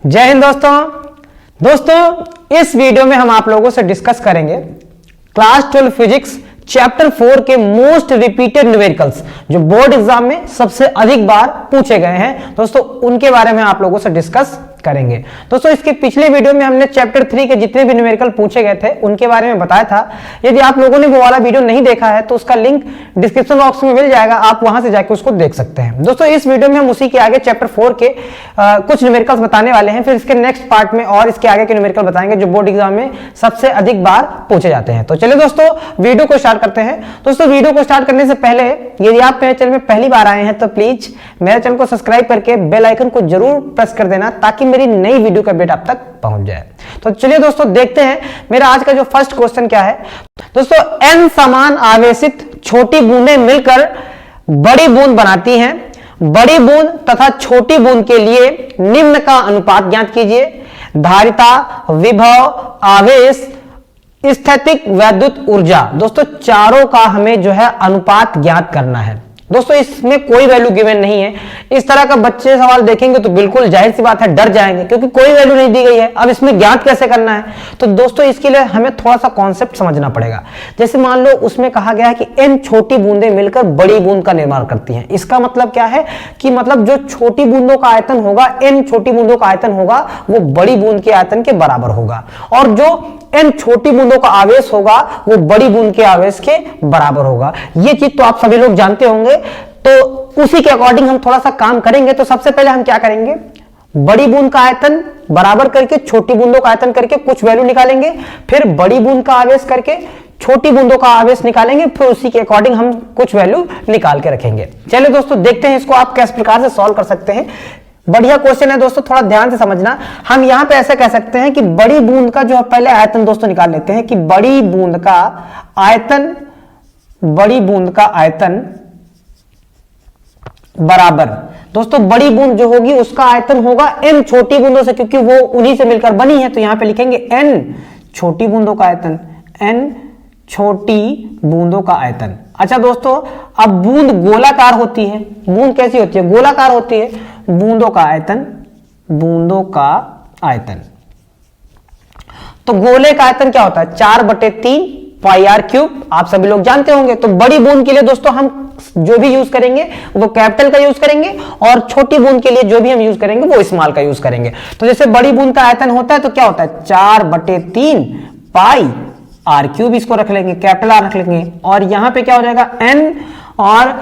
जय हिंद दोस्तों इस वीडियो में हम आप लोगों से डिस्कस करेंगे क्लास 12 फिजिक्स चैप्टर 4 के मोस्ट रिपीटेड न्यूमेरिकल्स जो बोर्ड एग्जाम में सबसे अधिक बार पूछे गए हैं दोस्तों, उनके बारे में आप लोगों से डिस्कस करेंगे। दोस्तों इसके पिछले वीडियो में हमने चैप्टर 3 के जितने भी न्यूमेरिकल पूछे गए थे उनके बारे में बताया था। यदि आप लोगों ने वो वाला वीडियो नहीं देखा है तो उसका लिंक डिस्क्रिप्शन बॉक्स में मिल जाएगा, आप वहां से जाकर उसको देख सकते हैं। दोस्तों इस वीडियो में हम उसी के आगे चैप्टर 4 के कुछ न्यूमेरिकल्स बताने वाले हैं, फिर इसके नेक्स्ट पार्ट में और इसके आगे के न्यूमेरिकल बताएंगे जो बोर्ड एग्जाम में सबसे अधिक बार पूछे जाते हैं। तो चलिए दोस्तों वीडियो को स्टार्ट करते हैं। दोस्तों वीडियो को स्टार्ट करने से पहले यदि आप मेरे चैनल में पहली बार आए हैं तो प्लीज मेरे चैनल को सब्सक्राइब करके बेल आइकन को जरूर प्रेस कर देना ताकि मेरी नई वीडियो का अपडेट आप तक पहुंच जाए। तो चलिए दोस्तों देखते हैं मेरा आज का जो फर्स्ट क्वेश्चन क्या है। दोस्तों n समान आवेशित छोटी बूंदें मिलकर बड़ी बूंद बनाती हैं। बड़ी बूंद तथा छोटी बूंद के लिए निम्न का अनुपात ज्ञात कीजिए। धारिता, विभव, आवेश, स्थैतिक वैद्युत ऊर्जा। दोस्तों चारों का हमें जो है अनुपात ज्ञात करना है। दोस्तों इसमें कोई वैल्यू गिवन नहीं है। इस तरह का बच्चे सवाल देखेंगे तो बिल्कुल जाहिर सी बात है डर जाएंगे क्योंकि कोई वैल्यू नहीं दी गई है। अब इसमें ज्ञात कैसे करना है? तो दोस्तों इसके लिए हमें थोड़ा सा कॉन्सेप्ट समझना पड़ेगा। जैसे मान लो उसमें कहा गया है कि n छोटी बूंदें मिलकर बड़ी बूंद का निर्माण करती हैं। इसका मतलब क्या है कि मतलब जो छोटी बूंदों का आयतन होगा, n छोटी बूंदों का आयतन होगा वो बड़ी बूंद के आयतन के बराबर होगा, और जो n छोटी बूंदों का आवेश होगा वो बड़ी बूंद के आवेश के बराबर होगा। ये चीज तो आप सभी लोग जानते होंगे। तो उसी के अकॉर्डिंग हम थोड़ा सा काम करेंगे। तो सबसे पहले हम क्या करेंगे, बड़ी बूंद का आयतन बराबर करके छोटी बूंदों का आयतन करके कुछ वैल्यू निकालेंगे, फिर बड़ी बूंद का आवेश करके छोटी बूंदों का आवेश निकालेंगे, फिर उसी के अकॉर्डिंग हम कुछ वैल्यू निकाल के रखेंगे। चलिए दोस्तों देखते हैं इसको आप किस प्रकार से सॉल्व कर सकते हैं। बढ़िया क्वेश्चन है दोस्तों, थोड़ा ध्यान से समझना। हम यहां पे ऐसे कह सकते हैं कि बड़ी बूंद का जो पहले आयतन दोस्तों निकाल लेते हैं कि बड़ी बूंद का आयतन बराबर, दोस्तों बड़ी बूंद जो होगी उसका आयतन होगा n छोटी बूंदों से, क्योंकि वो उन्हीं से मिलकर बनी है। तो यहां पे लिखेंगे n छोटी बूंदों का आयतन, n छोटी बूंदों का आयतन। अच्छा दोस्तों अब बूंद गोलाकार होती है। बूंद कैसी होती है? गोलाकार होती है। बूंदों का आयतन तो गोले का आयतन क्या होता है? 4/3 पाई आर क्यूब। आप सभी लोग जानते होंगे। तो बड़ी बूंद के लिए दोस्तों हम जो भी यूज करेंगे वो कैपिटल का यूज करेंगे, और छोटी बूंद के लिए जो भी हम यूज करेंगे वो स्मॉल का यूज करेंगे। तो जैसे बड़ी बूंद का आयतन होता है तो क्या होता है? 4/3 पाई आर क्यूब, इसको रख लेंगे, कैपिटल आर रख लेंगे, और यहां पे क्या हो जाएगा n, और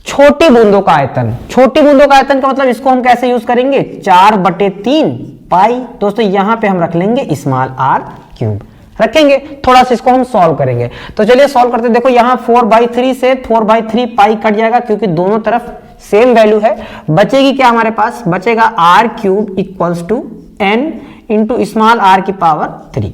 छोटी बूंदों का आयतन का मतलब इसको हम कैसे यूज करेंगे? 4/3 पाई। दोस्तों यहां पे हम रख लेंगे स्मॉल आर क्यूब रखेंगे। थोड़ा सा इसको हम सॉल्व करेंगे। तो चलिए सॉल्व करते हैं। देखो यहां 4/3 से 4/3 पाई कट जाएगा क्योंकि दोनों तरफ सेम वैल्यू है। बचेगी क्या हमारे पास? बचेगा r cube equals to n into small r की पावर 3,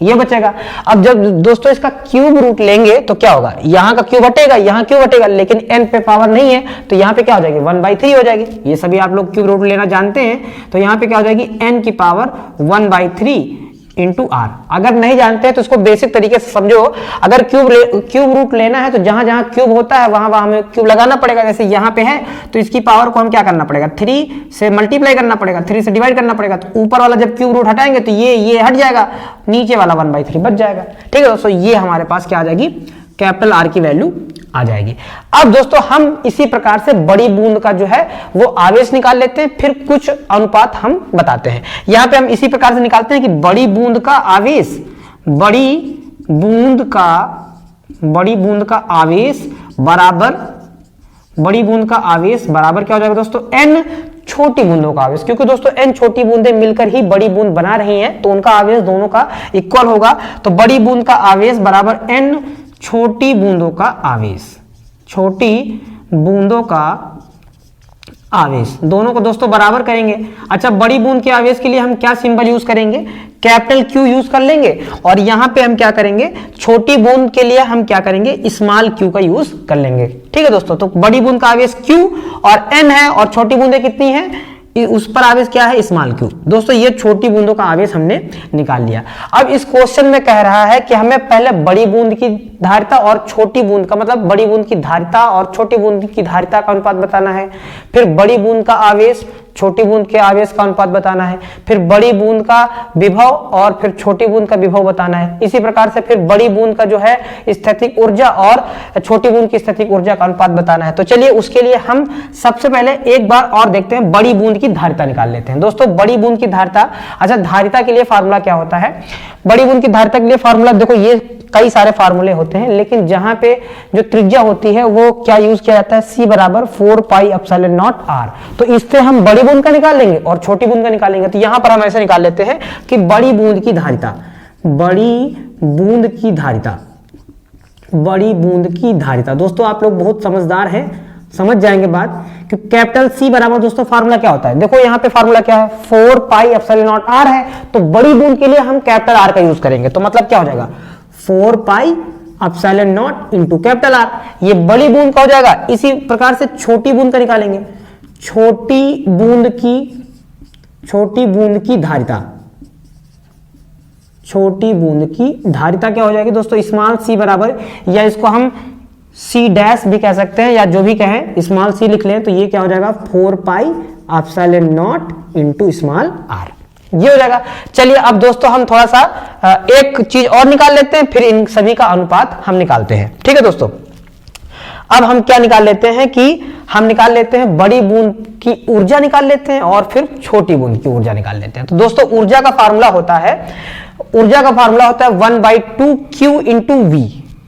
ये बचेगा। अब जब दोस्तों इसका क्यूब रूट लेंगे तो क्या होगा? यहां का क्यूब हटेगा, यहां क्यूब हटेगा, लेकिन n पे पावर नहीं है तो यहां पे क्या हो जाएगी? 1/3 हो जाएगी। ये सभी आप लोग क्यूब रूट लेना जानते हैं। तो यहां पे क्या हो जाएगी? n की पावर 1/3 इंटू आर। अगर नहीं जानते हैं तो इसको बेसिक तरीके से समझो। अगर क्यूब रूट लेना है तो जहां जहां क्यूब होता है वहां हमें क्यूब लगाना पड़ेगा। जैसे यहां पे है तो इसकी पावर को हम क्या करना पड़ेगा? 3 से मल्टीप्लाई करना पड़ेगा, 3 से डिवाइड करना पड़ेगा। तो ऊपर वाला जब क्यूब रूट हटाएंगे तो ये हट जाएगा, नीचे वाला 1/3 बच जाएगा। ठीक है दोस्तों, ये हमारे पास क्या आ जाएगी? कैपिटल आर की वैल्यू आ जाएगी। अब दोस्तों हम इसी प्रकार से बड़ी बूंद का जो है वो आवेश निकाल लेते हैं, फिर कुछ अनुपात हम बताते हैं। यहां पे हम इसी प्रकार से निकालते हैं कि बड़ी बूंद का आवेश बराबर क्या हो जाएगा दोस्तों? n छोटी बूंदों का आवेश, क्योंकि दोस्तों n छोटी बूंदें मिलकर ही बड़ी बूंद बना रही हैं तो उनका आवेश दोनों का इक्वल होगा। तो बड़ी बूंद का आवेश बराबर n छोटी बूंदों का आवेश, दोनों को दोस्तों बराबर करेंगे। अच्छा बड़ी बूंद के आवेश के लिए हम क्या सिंबल यूज करेंगे? कैपिटल क्यू यूज कर लेंगे, और यहां पे हम क्या करेंगे? छोटी बूंद के लिए हम क्या करेंगे? स्मॉल क्यू का यूज कर लेंगे। ठीक है दोस्तों, तो बड़ी बूंद का आवेश क्यू और n है, और छोटी बूंदें कितनी हैं? उस पर आवेश क्या है? Small Q. दोस्तों ये छोटी बूंदों का आवेश हमने निकाल लिया। अब इस क्वेश्चन में कह रहा है कि हमें पहले बड़ी बूंद की धारिता और छोटी बूंद का मतलब बड़ी बूंद की धारिता और छोटी बूंद की धारिता का अनुपात बताना है, फिर बड़ी बूंद का आवेश, छोटी बूंद के आवेश का अनुपात बताना है, फिर बड़ी बूंद का विभव और फिर छोटी बूंद का विभव बताना है। इसी प्रकार से फिर बड़ी बूंद का जो है स्थैतिक ऊर्जा और छोटी बूंद की स्थैतिक ऊर्जा का अनुपात बताना है। तो चलिए उसके लिए हम सबसे पहले एक बार और देखते हैं, बड़ी बूंद की धारिता निकाल लेते हैं। दोस्तों बड़ी बूंद की धारिता, अच्छा धारिता के लिए फार्मूला क्या होता है? बड़ी बूंद की धारिता के लिए फार्मूला देखो, ये कई सारे फार्मूले होते हैं, लेकिन जहां पे जो त्रिज्या होती है वो क्या यूज किया जाता है? C बराबर 4 पाई एप्सिलॉन नॉट r। तो इससे हम बड़ी बूंद का निकाल लेंगे और छोटी बूंद का निकालेंगे। तो यहां पर हम ऐसे निकाल लेते हैं कि बड़ी बूंद की धारिता, बड़ी बूंद की धारिता, बड़ी बूंद की धारिता। दोस्तों आप लोग बहुत समझदार हैं, समझ जाएंगे बात कि कैपिटल C बराबर दोस्तों फार्मूला क्या होता है? देखो यहाँ पे फार्मूला क्या है? 4 पाई एप्सिलॉन नॉट r है। तो बड़ी बूंद के लिए हम कैपिटल R का यूज करेंगे। तो मतलब क्या हो जाएगा? 4 pi epsilon not into capital R। ये बड़ी बूंद का हो जाएगा। इसी प्रकार से छोटी बूंद का निकालेंगे, छोटी बूंद की धारिता, छोटी बूंद की धारिता क्या हो जाएगी दोस्तों? स्मॉल c बराबर, या इसको हम C डैश भी कह सकते हैं, या जो भी कहें स्मॉल c लिख लें, तो ये क्या हो जाएगा? 4 pi epsilon not into small r, ये हो जाएगा। चलिए अब दोस्तों हम थोड़ा सा एक चीज और निकाल लेते हैं, फिर इन सभी का अनुपात हम निकालते हैं। ठीक है दोस्तों, अब हम क्या निकाल लेते हैं कि हम निकाल लेते हैं बड़ी बूंद की ऊर्जा निकाल लेते हैं और फिर छोटी बूंद की ऊर्जा निकाल लेते हैं। तो दोस्तों ऊर्जा का फार्मूला होता है, 1/2 Q इंटू V,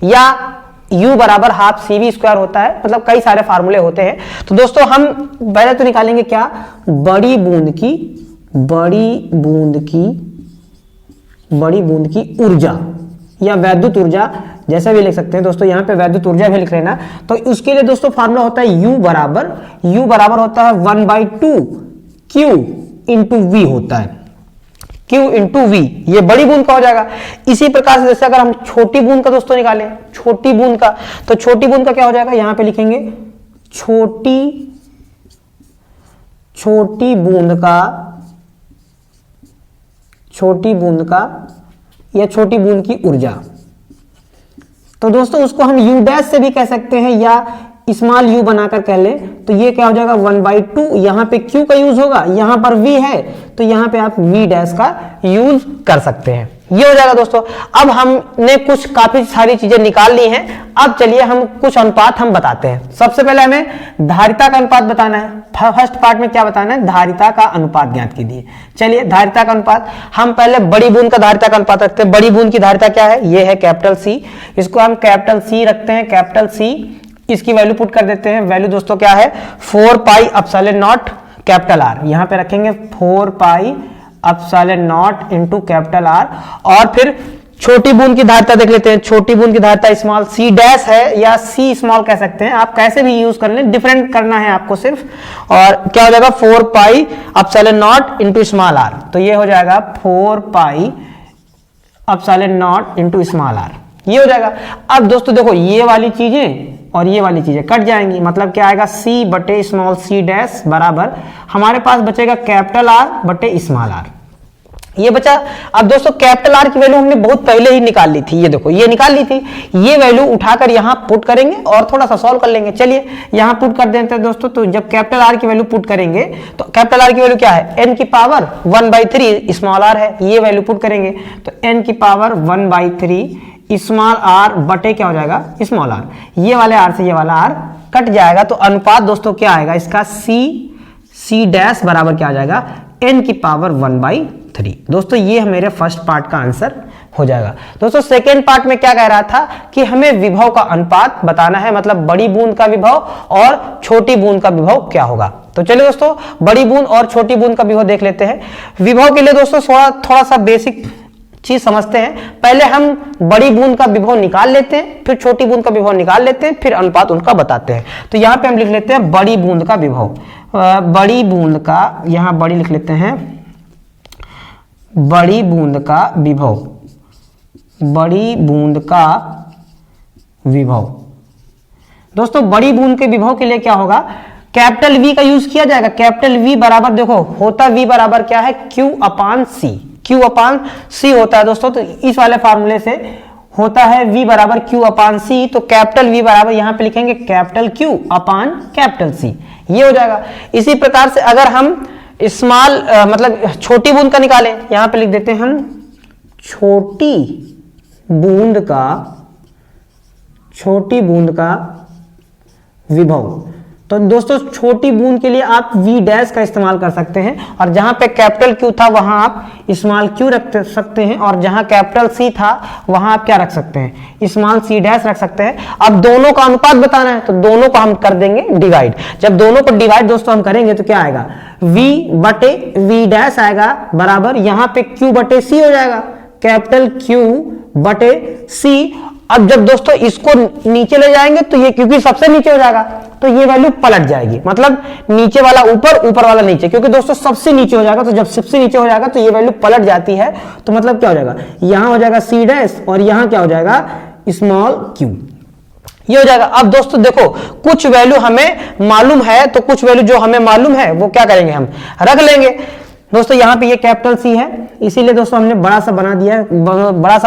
या U बराबर हाफ CV स्क्वायर होता है। मतलब कई सारे फार्मूले होते हैं। तो दोस्तों हम पहले तो निकालेंगे क्या? बड़ी बूंद की ऊर्जा या वैद्युत ऊर्जा, जैसा भी लिख सकते हैं दोस्तों, यहां पे वैद्युत ऊर्जा भी लिख लेना। तो उसके लिए दोस्तों फार्मूला होता है U बराबर होता है 1/2 Q इंटू V होता है, Q इंटू V, ये बड़ी बूंद का हो जाएगा। इसी प्रकार से जैसे अगर हम छोटी बूंद का दोस्तों निकालें, छोटी बूंद का, तो छोटी बूंद का क्या हो जाएगा? यहां पे लिखेंगे छोटी बूंद का या छोटी बूंद की ऊर्जा। तो दोस्तों उसको हम U डैश से भी कह सकते हैं या स्मॉल u बनाकर कह ले। तो ये क्या हो जाएगा? 1/2, यहां पे Q का यूज होगा, यहां पर V है तो यहां पे आप V डैश का यूज कर सकते हैं। ये हो जाएगा दोस्तों। अब हमने कुछ काफी सारी चीजें निकाल ली हैं। अब चलिए हम कुछ अनुपात हम बताते हैं। सबसे पहले हमें धारिता का अनुपात बताना है। फर्स्ट पार्ट में क्या बताना है? धारिता का अनुपात ज्ञात कीजिए। चलिए धारिता का अनुपात, हम पहले बड़ी बूंद का धारिता का अनुपात रखते हैं। बड़ी बूंद की धारिता क्या है? ये है कैपिटल C, इसको हम कैपिटल C रखते हैं, कैपिटल C। इसकी वैल्यू पुट कर देते हैं। वैल्यू दोस्तों क्या है? 4 pi epsilon not capital R, यहां पे रखेंगे 4 pi epsilon not into capital R। और फिर छोटी बूंद की धारिता देख लेते हैं। छोटी बूंद की धारिता स्मॉल C डैश है या C स्मॉल कह सकते हैं, आप कैसे भी यूज कर लें, डिफरेंट करना है आपको सिर्फ। और क्या हो जाएगा? 4 pi epsilon not into small r। तो ये हो जाएगा 4 pi epsilon not into small r, ये हो जाएगा। अब दोस्तों देखो ये वाली चीजें और ये वाली चीजें कट जाएंगी, मतलब क्या आएगा? C बटे स्मॉल c डैश बराबर हमारे पास बचेगा कैपिटल R बटे स्मॉल r, ये बचा। अब दोस्तों कैपिटल R की वैल्यू हमने बहुत पहले ही निकाल ली थी, ये देखो ये निकाल ली थी। ये वैल्यू उठाकर यहां पुट करेंगे और थोड़ा सा सॉल्व कर लेंगे। चलिए यहां पुट कर देते हैं दोस्तों। तो जब कैपिटल R की वैल्यू पुट करेंगे तो कैपिटल R की वैल्यू क्या है? n की पावर 1/3 स्मॉल r है, ये वैल्यू पुट करेंगे तो n की पावर 1/3 स्मॉल r बटे क्या हो जाएगा? Small r। ये वाले r से ये वाला r कट जाएगा। तो अनुपात दोस्तों क्या आएगा इसका? C डैश बराबर क्या आ जाएगा? n की पावर 1/3। दोस्तों ये मेरे फर्स्ट पार्ट का आंसर हो जाएगा। दोस्तों सेकेंड पार्ट में क्या कह रहा था कि हमें विभव का अनुपात बताना है, मतलब बड़ी बूंद का विभव और छोटी बूंद का विभव क्या होगा। तो चलिए दोस्तों बड़ी बूंद और छोटी बूंद का विभव देख लेते हैं। विभव के लिए दोस्तों थोड़ा सा बेसिक चीज समझते हैं। पहले हम बड़ी बूंद का विभव निकाल लेते हैं, फिर छोटी बूंद का विभव निकाल लेते हैं, फिर अनुपात उनका बताते हैं। तो यहां पे हम लिख लेते हैं बड़ी बूंद का विभव। बड़ी बूंद का, यहां बड़ी लिख लेते हैं, बड़ी बूंद का विभव, बड़ी बूंद का विभव। दोस्तों बड़ी बूंद के विभव के लिए क्या होगा? कैपिटल V का यूज किया जाएगा। कैपिटल V बराबर देखो होता V बराबर क्या है? Q अपान C, Q अपान C होता है दोस्तों। तो इस वाले फार्मूले से होता है V बराबर Q अपान C। तो कैपिटल V बराबर यहां पे लिखेंगे कैपिटल Q अपान कैपिटल C, ये हो जाएगा। इसी प्रकार से अगर हम स्मॉल मतलब छोटी बूंद का निकालें, यहां पे लिख देते हैं हम छोटी बूंद का विभव। तो दोस्तों छोटी बूंद के लिए आप V डैश का इस्तेमाल कर सकते हैं, और जहां पे कैपिटल Q था वहां आप स्मॉल q रख सकते हैं, और जहां कैपिटल C था वहां आप क्या रख सकते हैं, स्मॉल c डैश रख सकते हैं। अब दोनों का अनुपात बताना है तो दोनों को हम कर देंगे डिवाइड। जब दोनों को डिवाइड दोस्तों हम करेंगे तो क्या आएगा, V बटे V डैश आएगा बराबर यहां पे Q बटे C हो जाएगा, कैपिटल Q बटे C। अब जब दोस्तों इसको नीचे ले जाएंगे तो ये क्योंकि सबसे नीचे हो जाएगा तो ये वैल्यू पलट जाएगी, मतलब नीचे वाला ऊपर, ऊपर वाला नीचे, क्योंकि दोस्तों सबसे नीचे हो जाएगा। तो जब सबसे नीचे हो जाएगा तो ये वैल्यू पलट जाती है, तो मतलब क्या हो जाएगा, यहां हो जाएगा C डैश और यहां क्या हो जाएगा स्मॉल q, ये हो जाएगा। अब दोस्तों देखो कुछ वैल्यू हमें मालूम है तो कुछ वैल्यू जो हमें मालूम है वो क्या करेंगे, हम रख लेंगे। दोस्तों यहाँ पे ये कैपिटल C है, इसीलिए दोस्तों हमने बड़ा सा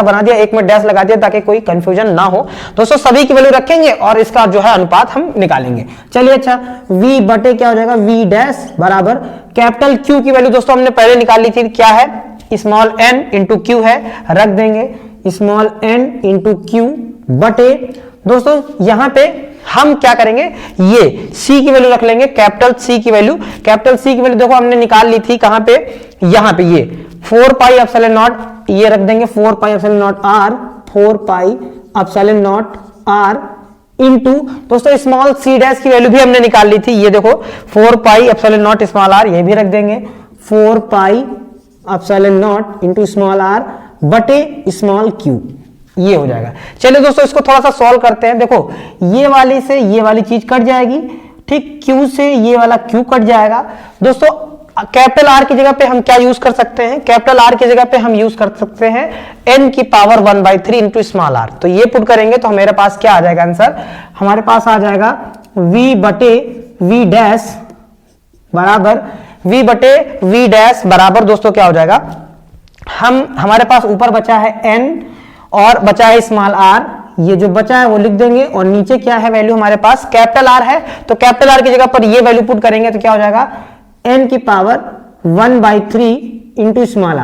बना दिया, एक में डैश लगा दिया ताकि कोई कंफ्यूजन ना हो। दोस्तों सभी की वैल्यू रखेंगे और इसका जो है अनुपात हम निकालेंगे। चलिए अच्छा, V बटे क्या हो जाएगा, V डैश बराबर कैपिटल Q की वैल्यू दोस्तों हमने पहले निकाल ली थी, क्या है स्मॉल n इंटू क्यू है, रख देंगे स्मॉल n इंटू क्यू बटे दोस्तों यहां पे हम क्या करेंगे, ये C की वैल्यू रख लेंगे, कैपिटल C की वैल्यू देखो हमने निकाल ली थी कहां पे, यहां पे ये 4 पाई एप्सिलॉन नॉट, ये रख देंगे 4 pi epsilon not r, 4 pi epsilon not r into दोस्तों स्मॉल c डैश की वैल्यू भी हमने निकाल ली थी, ये देखो 4 pi epsilon not small r, ये भी रख देंगे 4 pi epsilon not into small r बटे स्मॉल q, ये हो जाएगा। चलिए दोस्तों इसको थोड़ा सा सॉल्व करते हैं। देखो ये वाली से ये वाली चीज कट जाएगी, ठीक, Q से ये वाला Q कट जाएगा। दोस्तों कैपिटल R की जगह पे हम क्या यूज कर सकते हैं, कैपिटल R की जगह पे हम यूज कर सकते हैं n की पावर 1/3 इंटू स्मॉल r। तो ये पुट करेंगे तो हमारे पास क्या आ जाएगा आंसर, हमारे पास आ जाएगा V बटे V डैश बराबर दोस्तों क्या हो जाएगा, हमारे पास ऊपर बचा है n और बचा है स्मॉल r, ये जो बचा है वो लिख देंगे, और नीचे क्या है वैल्यू हमारे पास कैपिटल R है, तो कैपिटल R की जगह पर ये वैल्यू पुट करेंगे तो क्या हो जाएगा n की पावर 1/3 इंटू स्मॉल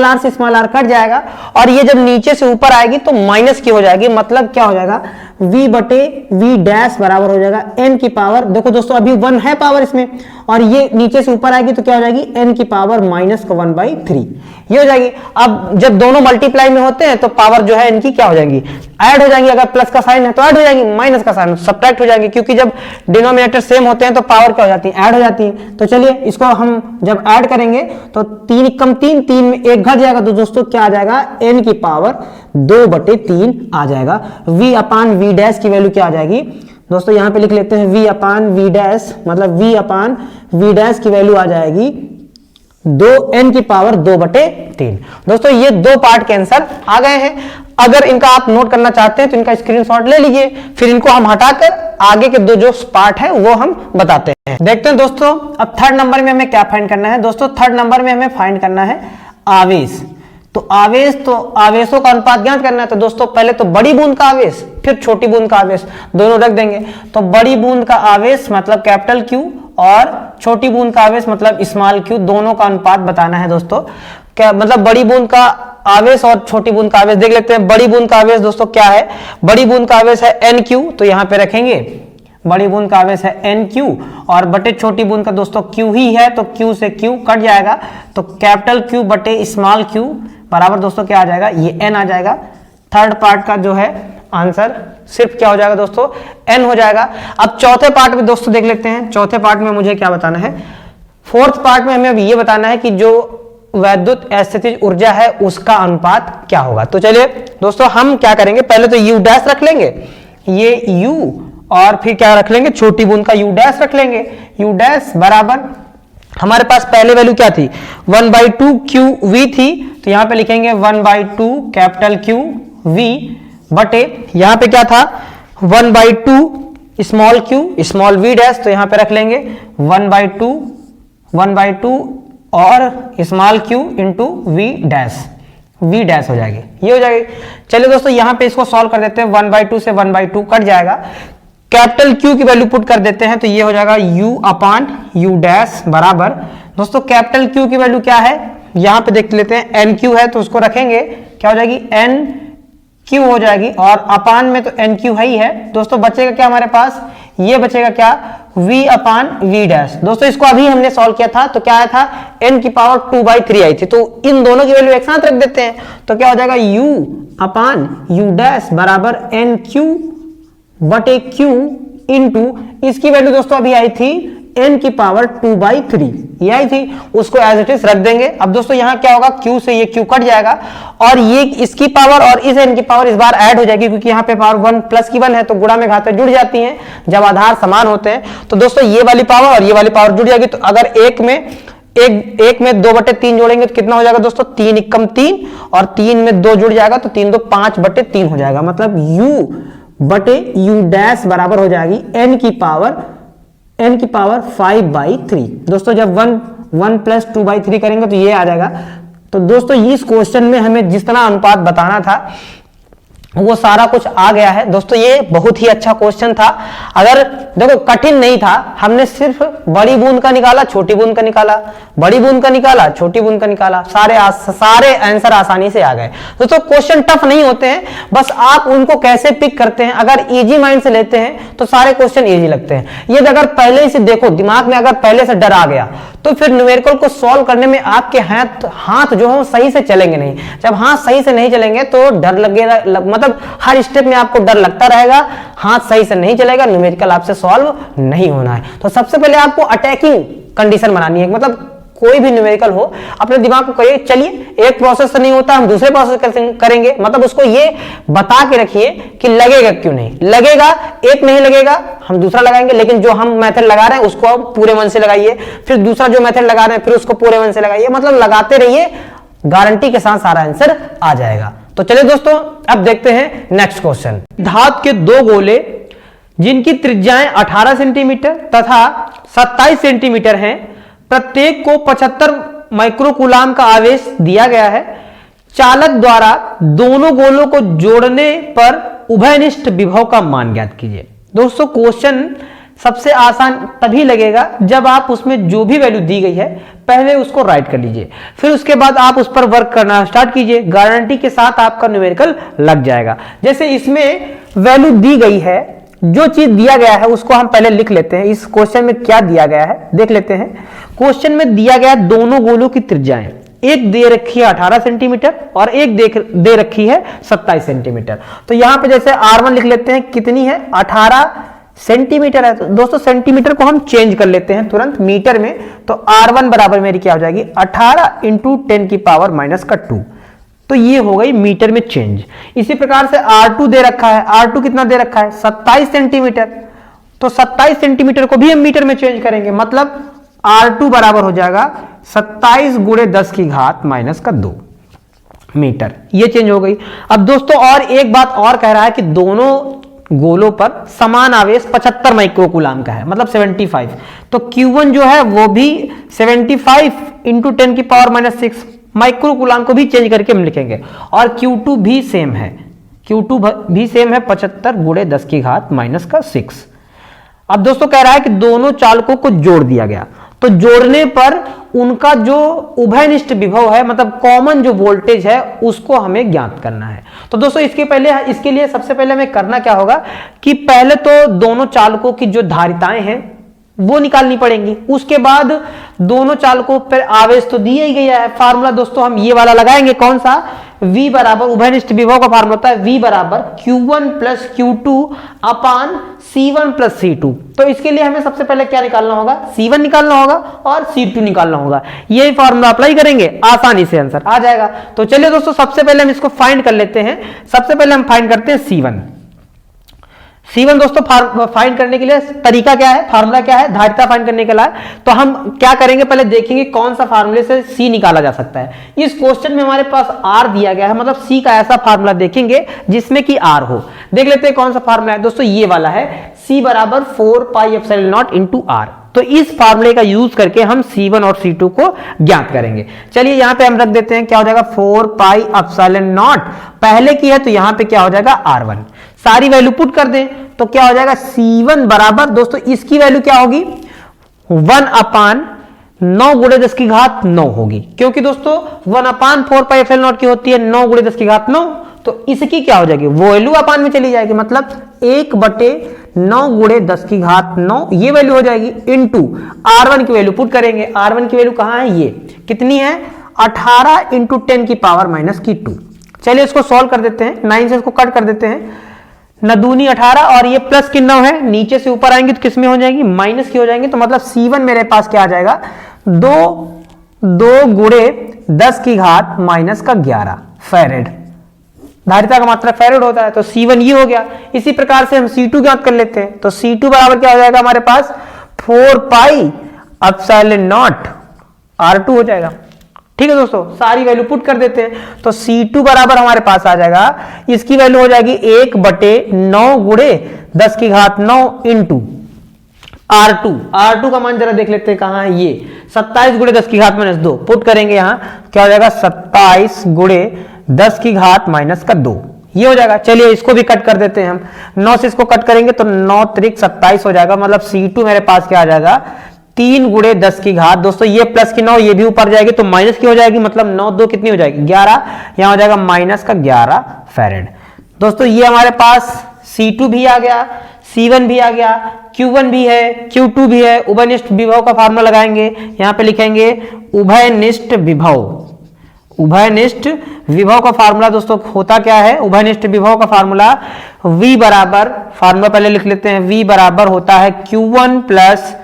r से स्मॉल r कट जाएगा, और ये जब नीचे से ऊपर आएगी तो माइनस की हो जाएगी, मतलब क्या हो जाएगा v बटे v डैश बराबर हो जाएगा n की पावर, देखो दोस्तों अभी 1 है पावर इसमें, और ये नीचे से ऊपर आएगी तो क्या हो जाएगी n की पावर माइनस का 1/3, ये हो जाएगी। अब जब दोनों मल्टीप्लाई में होते हैं तो पावर जो है इनकी क्या हो जाएंगी, ऐड हो जाएंगी, अगर प्लस का साइन है तो ऐड हो जाएंगी, माइनस का साइन सब्ट्रैक्ट हो जाएंगे, क्योंकि जब डिनोमिनेटर सेम होते हैं तो पावर क्या हो जाती है, ऐड हो जाती है। तो चलिए इसको हम जब ऐड करेंगे तो 3 कम 3, 3 में 1 घट जाएगा, तो दोस्तों क्या आ जाएगा n की पावर 2/3 आ जाएगा। v अपान v डैश की वैल्यू क्या आ जाएगी दोस्तों, यहां पे लिख लेते हैं v अपान v डैश, मतलब v अपान v डैश की वैल्यू आ जाएगी 2n की पावर 2/3। दोस्तों ये दो पार्ट के आंसर आ गए हैं। अगर इनका आप नोट करना चाहते हैं तो इनका स्क्रीनशॉट ले लीजिए, फिर इनको हम हटाकर आगे के दो जो पार्ट है वो हम बताते हैं। देखते हैं दोस्तों अब थर्ड नंबर में हमें क्या फाइंड करना है। दोस्तों थर्ड नंबर में हमें फाइंड करना है आवेश। तो आवेशों का अनुपात ज्ञात करना है। तो दोस्तों पहले तो बड़ी बूंद का आवेश फिर छोटी बूंद का आवेश दोनों रख देंगे। तो बड़ी बूंद का आवेश मतलब कैपिटल Q और छोटी बूंद का आवेश मतलब स्मॉल q, दोनों का अनुपात बताना है दोस्तों। क्या मतलब बड़ी बूंद का आवेश और छोटी बूंद का आवेश देख लेते हैं। बड़ी बूंद का आवेश दोस्तों क्या है, बड़ी बूंद का आवेश है NQ, तो यहां पे रखेंगे बड़ी बूंद का आवेश है NQ और बटे छोटी बूंद का दोस्तों Q ही है, तो Q से Q कट जाएगा, तो कैपिटल Q बटे स्मॉल q बराबर दोस्तों क्या आ जाएगा, ये n आ जाएगा। थर्ड पार्ट का जो है आंसर सिर्फ क्या हो जाएगा दोस्तों, n हो जाएगा। अब चौथे पार्ट में दोस्तों देख लेते हैं। चौथे पार्ट में मुझे क्या बताना है, फोर्थ पार्ट में हमें अब ये बताना है कि जो वैद्युत स्थितिज ऊर्जा है उसका अनुपात क्या होगा। तो चलिए दोस्तों हम क्या करेंगे, पहले तो U डैश रख लेंगे, ये U और फिर क्या रख लेंगे, छोटी बूंद का U डैश रख लेंगे। U डैश बराबर हमारे पास पहले वैल्यू क्या थी, 1/2 QV थी, तो यहां पे लिखेंगे 1/2 कैपिटल QV बटे यहां पे क्या था 1/2 small q small v dash, तो यहां पे रख लेंगे 1/2 और small q into v dash हो जाएगी, ये हो जाएगी। चलिए दोस्तों यहां पे इसको सॉल्व कर देते हैं। 1/2 से 1/2 कट जाएगा, कैपिटल Q की वैल्यू पुट कर देते हैं, तो ये हो जाएगा U अपान U डैश बराबर दोस्तों कैपिटल क्यू की वैल्यू क्या है, यहां पे देख लेते हैं, एन क्यू है तो उसको रखेंगे, क्या हो जाएगी, एन क्यू हो जाएगी, और अपान में तो एन क्यू ही है। दोस्तों बचेगा क्या हमारे पास, ये बचेगा क्या, v अपान वी डैश। दोस्तों इसको अभी हमने सॉल्व किया था तो क्या आया था, n की पावर 2/3 आई थी, तो इन दोनों की वैल्यू एक साथ रख देते हैं, तो क्या हो जाएगा, u अपान यू डैश बराबर एन क्यू बटे क्यू इंटू, इसकी वैल्यू दोस्तों अभी आई थी n की पावर 2/3 ये आई थी, उसको एज इट इज रख देंगे। अब दोस्तों यहां क्या होगा, q से ये q कट जाएगा और ये इसकी पावर और इस n की पावर इस बार ऐड हो जाएगी, क्योंकि यहाँ पे पावर 1 प्लस की 1 है तो गुणा में घातें जुड़ जाती हैं जब आधार समान होते हैं। तो दोस्तों ये वाली पावर और ये वाली पावर जुड़ जाएगी, तो अगर एक में 2/3 जोड़ेंगे तो कितना हो जाएगा दोस्तों, 3 एकम 3, और 3 में 2 जुड़ जाएगा तो 3 2 5/3 हो जाएगा, मतलब u बटे यू डैश बराबर हो जाएगी n की पावर 5/3। दोस्तों जब 1 प्लस 2/3 करेंगे तो ये आ जाएगा। तो दोस्तों इस क्वेश्चन में हमें जिस तरह अनुपात बताना था वो सारा कुछ आ गया है। दोस्तों ये बहुत ही अच्छा क्वेश्चन था, अगर देखो कठिन नहीं था, हमने सिर्फ बड़ी बूंद का निकाला, छोटी बूंद का निकाला, बड़ी बूंद का निकाला, छोटी बूंद का निकाला, सारे आंसर आसानी से आ गए। दोस्तों क्वेश्चन टफ नहीं होते हैं, बस आप उनको कैसे पिक करते हैं। अगर इजी माइंड से लेते हैं तो सारे क्वेश्चन इजी लगते हैं। ये अगर पहले से देखो, दिमाग में अगर पहले से डर आ गया तो फिर न्यूमेरिकल को सॉल्व करने में आपके हाथ जो हो सही से चलेंगे नहीं। जब हाथ सही से नहीं चलेंगे तो डर लगेगा, मतलब हर स्टेप में आपको डर लगता रहेगा, हाथ सही से नहीं चलेगा, न्यूमेरिकल आपसे सॉल्व नहीं होना है। तो सबसे पहले आपको अटैकिंग कंडीशन बनानी है, मतलब कोई भी न्यूमेरिकल हो अपने दिमाग को कहिए चलिए एक प्रोसेस से नहीं होता, हम दूसरे प्रोसेस करेंगे, मतलब उसको ये बता के रखिए कि लगेगा क्यों नहीं लगेगा, एक नहीं लगेगा हम दूसरा लगाएंगे, लेकिन जो हम मेथड लगा रहे हैं उसको आप पूरे मन से लगाइए, फिर दूसरा जो मेथड लगा रहे हैं फिर उसको पूरे मन से लगाइए, मतलब लगाते रहिए, गारंटी के साथ सारा आंसर आ जाएगा। तो चलिए दोस्तों अब देखते हैं नेक्स्ट क्वेश्चन। धातु के दो गोले जिनकी त्रिज्याएं 18 सेंटीमीटर तथा 27 सेंटीमीटर हैं, प्रत्येक को 75 माइक्रोकूलाम का आवेश दिया गया है। चालक द्वारा दोनों गोलों को जोड़ने पर उभयनिष्ठ विभव का मान ज्ञात कीजिए। दोस्तों क्वेश्चन सबसे आसान तभी लगेगा जब आप उसमें जो भी वैल्यू दी गई है पहले उसको राइट कर लीजिए, फिर उसके बाद आप उस पर वर्क करना स्टार्ट कीजिए, गारंटी के साथ आपका न्यूमेरिकल लग जाएगा। जैसे इसमें वैल्यू दी गई है, जो चीज दिया गया है उसको हम पहले लिख लेते हैं। इस क्वेश्चन में क्या दिया गया है देख लेते हैं। क्वेश्चन में दिया गया दोनों गोलों की त्रिज्याएं, एक दे रखी है 18 सेंटीमीटर और एक दे रखी है 27 सेंटीमीटर। तो यहां पे जैसे R1 लिख लेते हैं, कितनी है 18 सेंटीमीटर है। तो दोस्तों सेंटीमीटर को हम चेंज कर लेते हैं तुरंत मीटर में, तो R1 बराबर मेरी क्या हो जाएगी 18 इंटू 10 की पावर माइनस का 2, तो ये हो गई मीटर में चेंज। इसी प्रकार से R2 दे रखा है, R2 कितना दे रखा है 27 सेंटीमीटर, तो 27 सेंटीमीटर को भी हम मीटर में चेंज करेंगे, मतलब R2 बराबर हो जाएगा 27 गुणे 10 की घात माइनस का 2 मीटर, ये चेंज हो गई। अब दोस्तों और एक बात और कह रहा है कि दोनों गोलों पर समान आवेश 75 माइक्रोकूलाम का है, मतलब 75, तो Q1 जो है वो भी 75 इंटू 10 की पावर माइनस 6 माइक्रोकूलाम को भी चेंज करके हम लिखेंगे, और Q2 भी सेम है, Q2 भी सेम है 75 गुणे 10 की घात माइनस का 6। अब दोस्तों कह रहा है कि दोनों चालकों को जोड़ दिया गया, तो जोड़ने पर उनका जो उभयनिष्ठ विभव है, मतलब कॉमन जो वोल्टेज है उसको हमें ज्ञात करना है। तो दोस्तों इसके लिए सबसे पहले हमें करना क्या होगा कि पहले तो दोनों चालकों की जो धारिताएं हैं वो निकालनी पड़ेंगी, उसके बाद दोनों चालकों पर आवेश तो दिया ही गया है। फार्मूला दोस्तों हम ये वाला लगाएंगे, कौन सा, V बराबर उभयनिष्ठ विभव का फार्मूला होता है V बराबर Q1 प्लस Q2 अपान C1 प्लस C2। तो इसके लिए हमें सबसे पहले क्या निकालना होगा, C1 निकालना होगा और C2 निकालना होगा। यही फार्मूला अप्लाई करेंगे, आसानी से आंसर आ जाएगा। तो चलिए दोस्तों सबसे पहले हम इसको फाइंड कर लेते हैं। सबसे पहले हम फाइंड करते हैं C1 दोस्तों फाइंड करने के लिए तरीका क्या है, फार्मूला क्या है, धारिता फाइंड करने के लिए। तो हम क्या करेंगे, पहले देखेंगे कौन सा फार्मूले से C निकाला जा सकता है। इस क्वेश्चन में हमारे पास R दिया गया है, मतलब C का ऐसा फार्मूला देखेंगे जिसमें कि R हो। देख लेते हैं कौन सा फार्मूला है दोस्तों, ये वाला है C बराबर 4 pi epsilon not into R। तो इस फार्मूले का यूज करके हम C1 और C2 को ज्ञात करेंगे। चलिए यहां पे हम रख देते हैं, क्या हो जाएगा 4 पाई एप्सिलॉन नॉट, पहले की है तो यहां पे क्या हो जाएगा R1, सारी वैल्यू पुट कर दें तो क्या हो जाएगा C1 बराबर दोस्तों इसकी वैल्यू क्या होगी 1 अपान 9 गुणे 10 की घात 9 होगी, क्योंकि दोस्तों 1/4πε0 की होती है 9 गुणे 10 की घात 9, तो इसकी क्या हो जाएगी, वैल्यू अपान में चली जाएगी, मतलब 1/9 गुणे 10 की घात 9 ये वैल्यू हो जाएगी, इनटू R1 की वैल्यू पुट करेंगे। R1 की वैल्यू कहां है, ये कितनी है, 18 × 10 की पावर माइनस की 2। चलिए इसको सॉल्व कर देते हैं, 9 से इसको कट कर देते हैं, 9 दूनी 18 और ये प्लस की 9 है, नीचे से ऊपर आएंगे तो किसमें हो जाएगी, माइनस की हो जाएंगे, तो मतलब C1 मेरे पास क्या आ जाएगा, 2 गुणे 10 की घात माइनस का 11 फैरेड। धारिता का मात्रा फैरेड होता है, तो C1 ये हो गया। इसी प्रकार से हम C2 ज्ञात कर लेते हैं, तो C2 बराबर क्या हो जाएगा हमारे पास, 4πε0 R2 हो जाएगा। ठीक है दोस्तों, सारी वैल्यू पुट कर देते हैं, तो C2 बराबर हमारे पास आ जाएगा, इसकी वैल्यू हो जाएगी 1/9 गुणे 10 की घात 9 इंटू R2 का मान जरा देख लेते हैं कहां है, ये 27 गुणे 10 की घात माइनस 2 पुट करेंगे, यहां क्या हो जाएगा, 27 गुणे 10 की घात माइनस का 2 ये हो जाएगा। चलिए इसको भी कट कर देते हैं हम, 9 से इसको कट करेंगे तो 9 त्रिक 27 हो जाएगा, मतलब C2 मेरे पास क्या आ जाएगा, 3 गुणे 10 की घात, दोस्तों ये प्लस की 9 ये भी ऊपर जाएगी तो माइनस की हो जाएगी, मतलब 9 2 कितनी हो जाएगी, 11, यहां हो जाएगा माइनस का 11 फैरेड। दोस्तों ये हमारे पास C2 भी आ गया, C1 भी आ गया, Q1 भी है, Q2 भी है। उभयनिष्ठ विभव का फार्मूला लगाएंगे, यहां पे लिखेंगे उभयनिष्ठ विभव। उभयनिष्ठ विभव का फार्मूला दोस्तों होता क्या है, उभयनिष्ठ विभव का फार्मूला V बराबर, फार्मूला पहले लिख लेते हैं, V बराबर होता है Q1 प्लस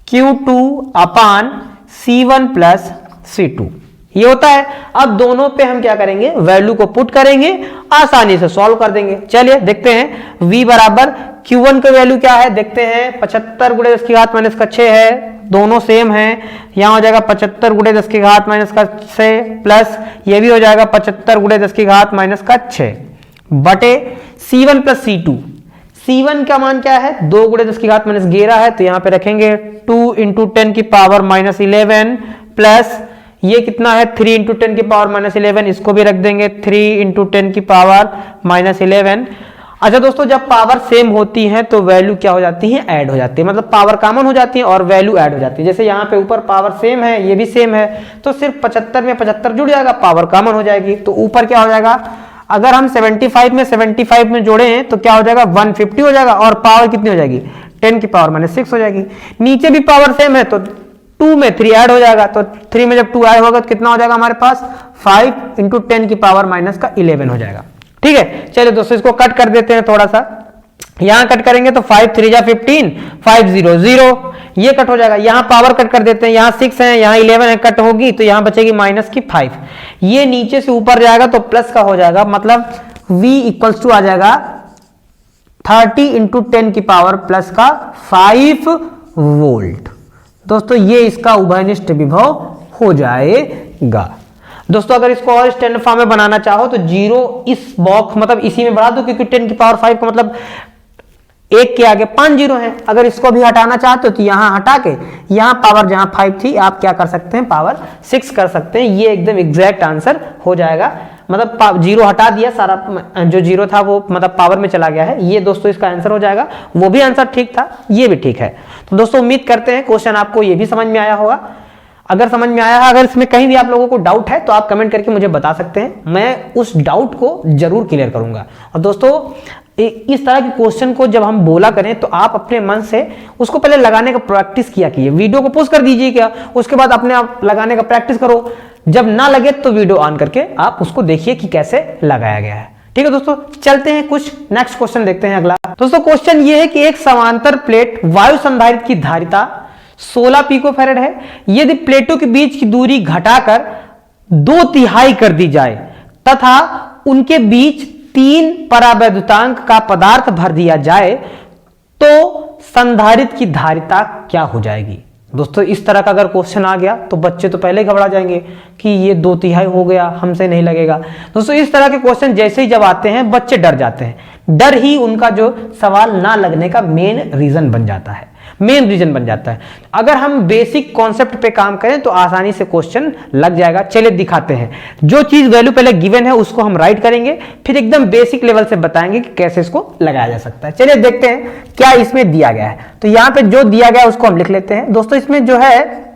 Q2 अपान C1 प्लस C2 ये होता है। अब दोनों पे हम क्या करेंगे, वैल्यू को पुट करेंगे, आसानी से सॉल्व कर देंगे। चलिए देखते हैं, V बराबर Q1 का वैल्यू क्या है, देखते हैं, 75 गुणे 10 की घात माइनस का 6 है, दोनों सेम है, यहां हो जाएगा 75 गुणे 10 की घात माइनस का 6 प्लस ये भी हो जाएगा 75 गुणे 10 की घात माइनस का 6 बटे C1 प्लस C2। C1 का मान क्या है, 2 गुणे 10 की घात माइनस 11 है, तो यहां पे रखेंगे 2 × 10 की पावर माइनस 11 प्लस ये कितना है, 3 × 10 की पावर माइनस 11, इसको भी रख देंगे 3 × 10 की पावर माइनस 11। अच्छा दोस्तों, जब पावर सेम होती है तो वैल्यू क्या हो जाती है, ऐड हो जाती है, मतलब पावर कॉमन हो जाती है और वैल्यू ऐड हो जाती है। जैसे यहाँ पे ऊपर पावर सेम है, ये भी सेम है, तो सिर्फ 75 में 75 जुड़ जाएगा, पावर कॉमन हो जाएगी, तो ऊपर क्या हो जाएगा, अगर हम 75 में 75 में जोड़े हैं तो क्या हो जाएगा, 150 हो जाएगा, और पावर कितनी हो जाएगी, 10 की पावर माइनस 6 हो जाएगी। नीचे भी पावर सेम है तो 2 में 3 ऐड हो जाएगा, तो 3 में जब 2 ऐड होगा तो कितना हो जाएगा हमारे पास, 5 × 10 की पावर माइनस का 11 हो जाएगा। ठीक है, चलिए दोस्तों इसको कट कर देते हैं थोड़ा सा, यहां कट करेंगे तो 5 3 जा 15, 5 0 0 ये कट हो जाएगा। यहां पावर कट कर देते हैं, यहां 6 है, यहां 11 है, कट होगी तो यहां बचेगी माइनस की 5, ये नीचे से ऊपर जाएगा तो प्लस का हो जाएगा, मतलब V इक्वल्स टू आ जाएगा 30 × 10 की पावर प्लस का 5 वोल्ट। दोस्तों ये इसका उभयनिष्ठ विभव हो जाएगा। दोस्तों अगर इसको और स्टैंडर्ड फॉर्म में बनाना चाहो तो 0 इस बॉक्स मतलब इसी में बढ़ा दो, क्योंकि 10 की पावर 5 का मतलब 1 के आगे 5 जीरो है। अगर इसको भी हटाना चाहते हो तो यहां हटा के यहां पावर जहां 5 थी आप क्या कर सकते हैं, पावर 6 कर सकते हैं, ये एकदम एग्जैक्ट आंसर हो जाएगा। मतलब 0 हटा दिया, सारा जो 0 था वो मतलब पावर में चला गया है, ये दोस्तों इसका आंसर हो जाएगा। वो भी आंसर ठीक था, ये भी ठीक है। तो दोस्तों उम्मीद करते हैं क्वेश्चन आपको ये भी समझ में आया होगा। अगर समझ में आया है, अगर इसमें कहीं भी आप लोगों को डाउट है तो आप कमेंट करके मुझे बता सकते हैं, मैं उस डाउट को जरूर क्लियर करूंगा। और दोस्तों इस तरह के क्वेश्चन को जब हम बोला करें तो आप अपने मन से उसको पहले लगाने का प्रैक्टिस किया कीजिए, वीडियो को पॉज कर दीजिए क्या, उसके बाद अपने आप लगाने का प्रैक्टिस करो। जब ना लगे तो वीडियो ऑन करके आप उसको देखिए कि कैसे लगाया गया है। ठीक है दोस्तों, चलते हैं कुछ नेक्स्ट क्वेश्चन देखते हैं अगला। दोस्तों क्वेश्चन ये है कि एक समांतर प्लेट वायु संधारित्र की धारिता 16 पिकोफैरेड है, यदि प्लेटों के बीच की दूरी घटाकर 2/3 कर दी जाए तथा उनके बीच 3 परावैद्युतांक का पदार्थ भर दिया जाए तो संधारित्र की धारिता क्या हो जाएगी। दोस्तों इस तरह का अगर क्वेश्चन आ गया तो बच्चे तो पहले घबरा जाएंगे कि ये 2/3 हो गया, हमसे नहीं लगेगा। दोस्तों इस तरह के क्वेश्चन जैसे ही जब आते हैं बच्चे डर जाते हैं, डर ही उनका जो सवाल ना लगने का मेन रीजन बन जाता है, मेन रीजन बन जाता है। अगर हम बेसिक कॉन्सेप्ट पे काम करें तो आसानी से क्वेश्चन लग जाएगा। चलिए दिखाते हैं, जो चीज वैल्यू पहले गिवन है उसको हम राइट करेंगे, फिर एकदम बेसिक लेवल से बताएंगे कि कैसे इसको लगाया जा सकता है। चलिए देखते हैं क्या इसमें दिया गया है। तो यहां पे जो दिया गया है उसको हम लिख लेते हैं। दोस्तों इसमें जो है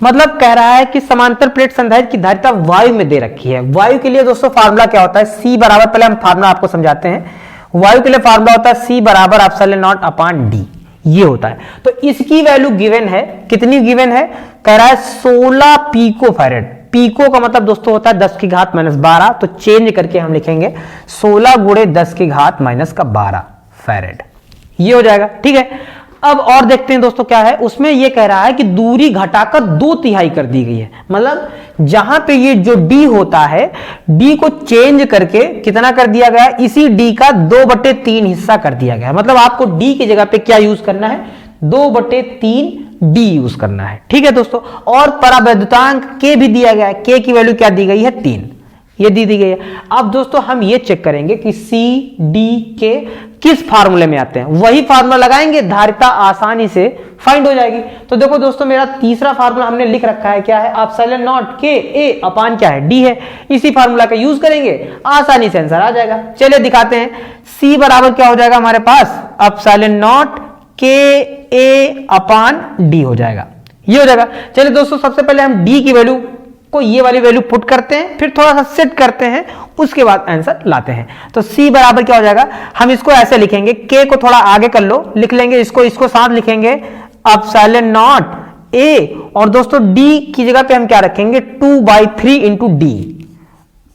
मतलब कह रहा है कि समांतर प्लेट संधारित्र की धारिता वायु में दे रखी है। वायु के लिए दोस्तों फार्मूला क्या होता है, C बराबर, पहले हम फार्मूला आपको समझाते हैं। वायु के लिए फार्मूला होता है C बराबर एप्सिलॉन नॉट अपॉन डी, ये होता है। तो इसकी वैल्यू गिवन है, कितनी गिवन है, कह रहा है 16 पिको फैरेड। पिको का मतलब दोस्तों होता है 10 की घात माइनस 12, तो चेंज करके हम लिखेंगे 16 गुणे 10 की घात माइनस का 12 फैरेड, ये हो जाएगा। ठीक है, अब और देखते हैं दोस्तों क्या है उसमें। ये कह रहा है कि दूरी घटाकर 2/3 कर दी गई है, मतलब जहां पे ये जो d होता है, d को चेंज करके कितना कर दिया गया, इसी d का 2/3 हिस्सा कर दिया गया। मतलब आपको d की जगह पे क्या यूज करना है, 2/3 d यूज करना है। ठीक है दोस्तों, और परावैद्युतांक k भी दिया गया है, k की वैल्यू क्या दी गई है, 3, ये दी गई है। अब दोस्तों हम ये चेक करेंगे कि C, D, K किस फार्मूले में आते हैं, वही फार्मूला लगाएंगे, धारिता आसानी से फाइंड हो जाएगी। तो देखो दोस्तों, मेरा तीसरा फार्मूला हमने लिख रखा है, क्या है, epsilon not K A upon क्या है, D है। इसी फार्मूला का यूज करेंगे, आसानी से आंसर आ जाएगा। चलिए दिखाते हैं। C बराबर क्या हो जाएगा हमारे पास, epsilon not K A upon D हो जाएगा, ये हो जाएगा। चलिए दोस्तों, सबसे पहले हम D की वैल्यू को ये वाली वैल्यू पुट करते हैं, फिर थोड़ा सा सेट करते हैं, उसके बाद आंसर लाते हैं। तो C बराबर क्या हो जाएगा, हम इसको ऐसे लिखेंगे, K को थोड़ा आगे कर लो, लिख लेंगे इसको साथ लिखेंगे एप्सिलॉन नॉट A, और दोस्तों D की जगह पे हम क्या रखेंगे, 2/3 इंटू D,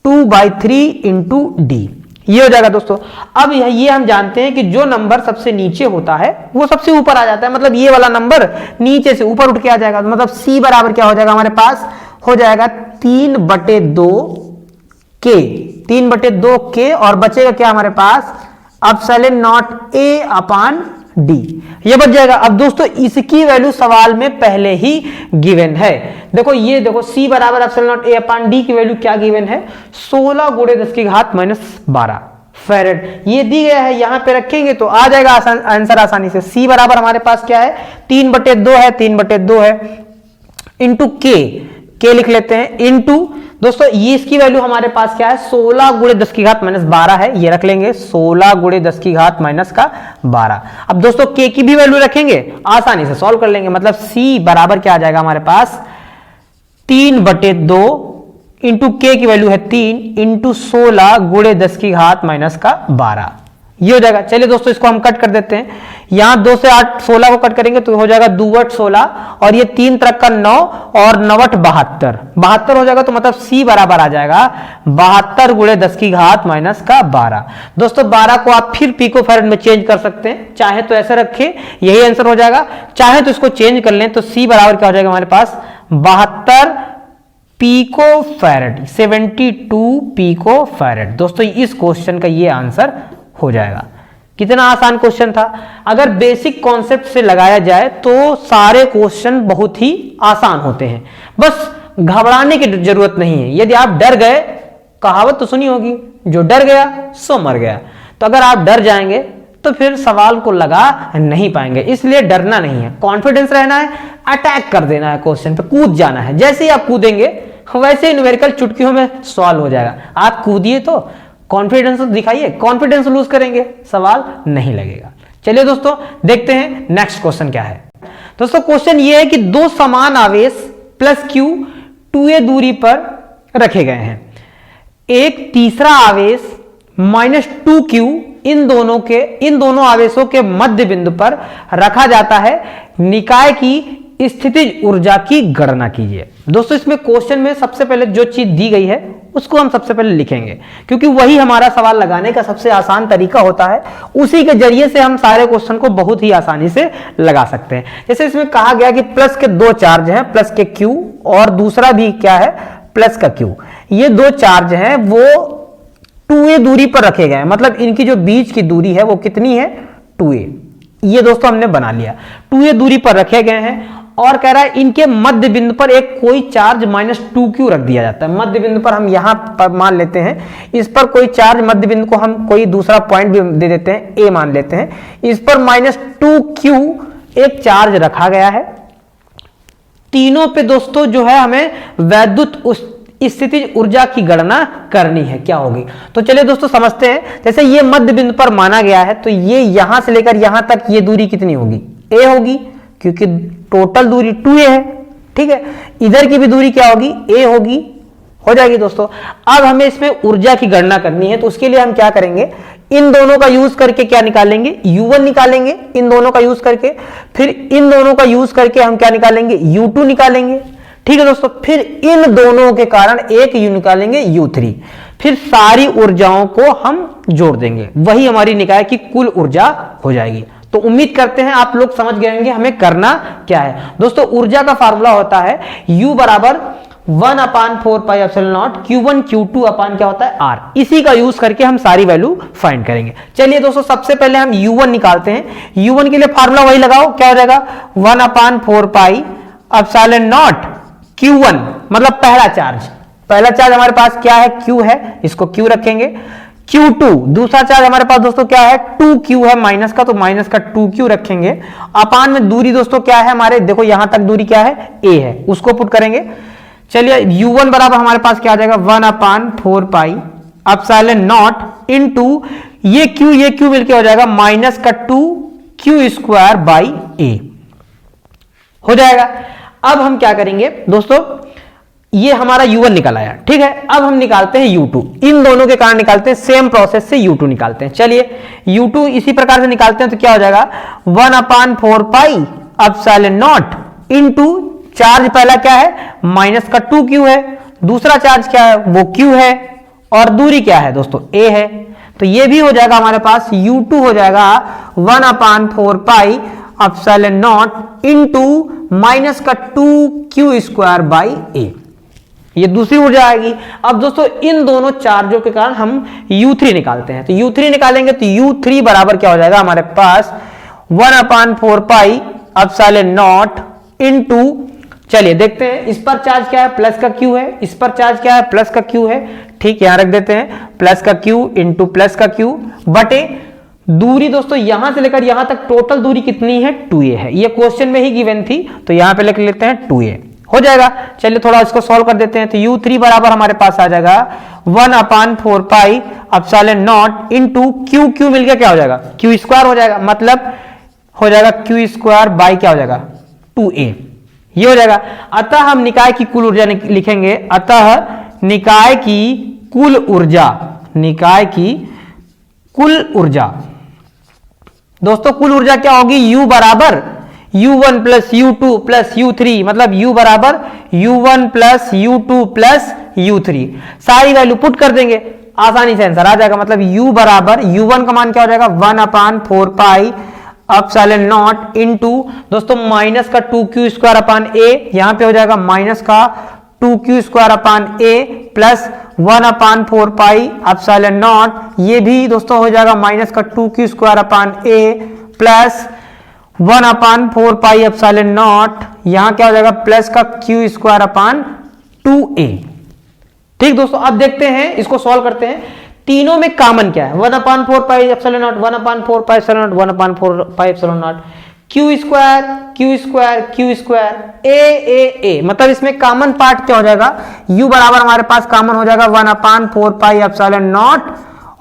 2/3 इंटू D, ये हो जाएगा दोस्तों। अब ये हम जानते हैं कि जो नंबर सबसे नीचे होता है वो सबसे ऊपर आ जाता है, मतलब ये वाला नंबर नीचे से ऊपर उठ के आ जाएगा। मतलब C बराबर क्या हो जाएगा हमारे पास, हो जाएगा 3/2 K, 3/2 K, और बचेगा क्या हमारे पास, epsilon not A upon D, ये बच जाएगा। अब दोस्तों इसकी वैल्यू सवाल में पहले ही गिवन है। देखो ये देखो, C बराबर epsilon not A upon D की वैल्यू क्या गिवन है, 16 गुणे 10 की घात माइनस 12 फैरेड, ये दी गया है, यहां पे रखेंगे तो आ जाएगा आंसर आसानी से। C बराबर हमारे पास क्या है, 3/2 है, 3/2 है, इंटू K लिख लेते हैं, इंटू दोस्तों ये इसकी वैल्यू हमारे पास क्या है, 16 गुणे 10 की घात माइनस 12 है, ये रख लेंगे 16 गुणे 10 की घात माइनस का 12। अब दोस्तों K की भी वैल्यू रखेंगे, आसानी से सॉल्व कर लेंगे। मतलब C बराबर क्या आ जाएगा हमारे पास, 3/2 इंटू K की वैल्यू है 3 इंटू 16 गुणे 10 की घात माइनस का 12, ये हो जाएगा। चलिए दोस्तों इसको हम कट कर देते हैं, यहां 2 से 8 16 को कट करेंगे तो हो जाएगा 2/8 16, और ये 3 तरह का 9 और 9/8 72 हो जाएगा। तो मतलब C बराबर आ जाएगा 72 गुणे 10 की घात माइनस का 12। दोस्तों 12 को आप फिर पिको फैरेड में चेंज कर सकते हैं, चाहे तो ऐसे रखें यही आंसर हो जाएगा, चाहे तो इसको चेंज कर लें। तो C बराबर क्या हो जाएगा हमारे पास, 72 पिको फैरेड, 72 पिको फैरेड। दोस्तों इस क्वेश्चन का ये आंसर हो जाएगा। कितना आसान क्वेश्चन था, अगर बेसिक कॉन्सेप्ट से लगाया जाए तो सारे क्वेश्चन बहुत ही आसान होते हैं, बस घबराने की जरूरत नहीं है। यदि आप डर गए, कहावत तो सुनी होगी, जो डर गया सो मर गया, तो अगर आप डर जाएंगे तो फिर सवाल को लगा नहीं पाएंगे। इसलिए डरना नहीं है, कॉन्फिडेंस रहना है, अटैक कर देना है, क्वेश्चन पे कूद जाना है। जैसे ही आप कूदेंगे वैसे ही न्यूमेरिकल चुटकियों में सॉल्व हो जाएगा। आप कूदिए तो कॉन्फिडेंस दिखाइए, कॉन्फिडेंस लूज करेंगे सवाल नहीं लगेगा। चलिए दोस्तों देखते हैं नेक्स्ट क्वेश्चन क्या है। दोस्तों क्वेश्चन ये है कि दो समान आवेश प्लस q 2a दूरी पर रखे गए हैं, एक तीसरा आवेश -2q इन दोनों आवेशों के मध्य बिंदु पर रखा जाता है, निकाय की स्थितिज ऊर्जा की गणना कीजिए। दोस्तों इसमें क्वेश्चन में सबसे पहले जो चीज दी गई है उसको हम सबसे पहले लिखेंगे, क्योंकि वही हमारा सवाल लगाने का सबसे आसान तरीका होता है, उसी के जरिए से हम सारे क्वेश्चन को बहुत ही आसानी से लगा सकते हैं। जैसे इसमें कहा गया कि प्लस के 2 चार्ज हैं, प्लस के q और दूसरा भी क्या है प्लस का q, ये 2 चार्ज हैं वो 2a दूरी पर रखे गए हैं, मतलब इनकी जो बीच की दूरी है वो कितनी है 2a। ये दोस्तों हमने बना लिया, 2a दूरी पर रखे गए हैं, और कह रहा है इनके मध्य बिंदु पर एक कोई चार्ज -2q रख दिया जाता है। मध्य बिंदु पर हम यहां पर मान लेते हैं, इस पर कोई चार्ज मध्य बिंदु को हम कोई दूसरा पॉइंट भी दे देते हैं, a मान लेते हैं, इस पर -2q एक चार्ज रखा गया है। तीनों पे दोस्तों जो है हमें वैद्युत स्थितिज ऊर्जा की गणना करनी है, क्या होगी। तो चलिए दोस्तों समझते हैं। जैसे ये मध्य बिंदु पर माना गया है, तो ये यहां से लेकर यहां तक ये दूरी कितनी होगी, a होगी, क्योंकि टोटल दूरी 2a है, ठीक है, इधर की भी दूरी क्या होगी, ए होगी, हो जाएगी दोस्तों। अब हमें इसमें ऊर्जा की गणना करनी है, तो उसके लिए हम क्या करेंगे, इन दोनों का यूज करके क्या निकालेंगे, U1 निकालेंगे, इन दोनों का यूज करके, फिर इन दोनों का यूज करके हम क्या निकालेंगे, U2 निकालेंगे, ठीक है दोस्तों। फिर इन दोनों के कारण एक U निकालेंगे, U3, फिर सारी ऊर्जाओं को हम जोड़ देंगे, वही हमारी निकाय की कुल ऊर्जा हो जाएगी। तो उम्मीद करते हैं आप लोग समझ गए होंगे हमें करना क्या है। दोस्तों ऊर्जा का फार्मूला होता है U बराबर 1/4 pi epsilon not Q1 Q2 अपान क्या होता है R, इसी का यूज करके हम सारी वैल्यू फाइंड करेंगे। चलिए दोस्तों सबसे पहले हम U1 निकालते हैं। U1 के लिए फार्मूला वही लगाओ, क्या हो जाएगा 1/4 पाई एप्सिलॉन नॉट Q1 मतलब पहला चार्ज हमारे पास क्या है, Q है, इसको Q रखेंगे। Q2 दूसरा चार्ज हमारे पास दोस्तों क्या है, 2Q है माइनस का, तो माइनस का 2Q रखेंगे। अपान में दूरी दोस्तों क्या है हमारे, देखो यहां तक दूरी क्या है, A है, उसको पुट करेंगे। चलिए U1 बराबर हमारे पास क्या आ जाएगा 1/4 पाई एप्सिलॉन नॉट इनटू ये Q मिलके हो जाएगा माइनस का 2Q स्क्वायर बाई A हो जाएगा। अब हम क्या करेंगे दोस्तों, ये हमारा U1 निकल आया, ठीक है। अब हम निकालते हैं U2, इन दोनों के कारण निकालते हैं, सेम प्रोसेस से U2 निकालते हैं। चलिए U2 इसी प्रकार से निकालते हैं, तो क्या हो जाएगा 1/4 pi epsilon not into charge पहला क्या है माइनस का 2Q है, दूसरा चार्ज क्या है वो Q है, और दूरी क्या है दोस्तों A है। तो ये भी हो जाएगा हमारे पास U2 हो जाएगा 1/4 pi epsilon not into minus का 2Q स्क्वायर बाई A, ये दूसरी ऊर्जा आएगी। अब दोस्तों इन दोनों चार्जों के कारण हम U3 निकालते हैं, तो U3 निकालेंगे तो U3 बराबर क्या हो जाएगा हमारे पास 1/4 पाई एप्सिलॉन नॉट इनटू, चलिए देखते हैं इस पर चार्ज क्या है प्लस का Q है, इस पर चार्ज क्या है प्लस का Q है, ठीक, यहां रख देते हैं प्लस का Q इंटू प्लस का Q बटे दूरी दोस्तों यहां से लेकर यहां तक टोटल दूरी कितनी है 2A है, ये क्वेश्चन में ही गिवन थी, तो यहां पे लिख लेते हैं 2A हो जाएगा। चलिए थोड़ा इसको सॉल्व कर देते हैं, तो U3 बराबर हमारे पास आ जाएगा 1/4 pi epsilon not into Q मिल गया क्या हो जाएगा Q स्क्वायर हो जाएगा, मतलब हो जाएगा Q स्क्वायर बाई क्या हो जाएगा 2A, ये हो जाएगा। अतः हम निकाय की कुल ऊर्जा लिखेंगे, अतः निकाय की कुल ऊर्जा दोस्तों कुल ऊर्जा क्या होगी, U बराबर U1 plus U2 plus U3, मतलब U बराबर U1 plus U2 plus U3, सारी वैल्यू पुट कर देंगे, आसानी से आंसर आ जाएगा। मतलब U बराबर U1 का मान क्या हो जाएगा 1/4 पाई एप्सिलॉन नॉट इनटू दोस्तों माइनस का 2Q स्क्वायर अपान A, यहां पे हो जाएगा माइनस का 2Q square upon A plus 1/4 pi epsilon not, ये भी दोस्तों हो जाएगा माइनस का 2Q square upon A plus 1/4 pi epsilon not, यहां क्या हो जाएगा प्लस का Q स्क्वायर अपान 2A, ठीक दोस्तों। अब देखते हैं इसको सॉल्व करते हैं, तीनों में कॉमन क्या है 1/4 pi epsilon not 1/4 pi epsilon not 1/4 pi epsilon not Q square A, मतलब इसमें कॉमन पार्ट क्या हो जाएगा, U बराबर हमारे पास कॉमन हो जाएगा 1/4 पाई एप्सिलॉन नॉट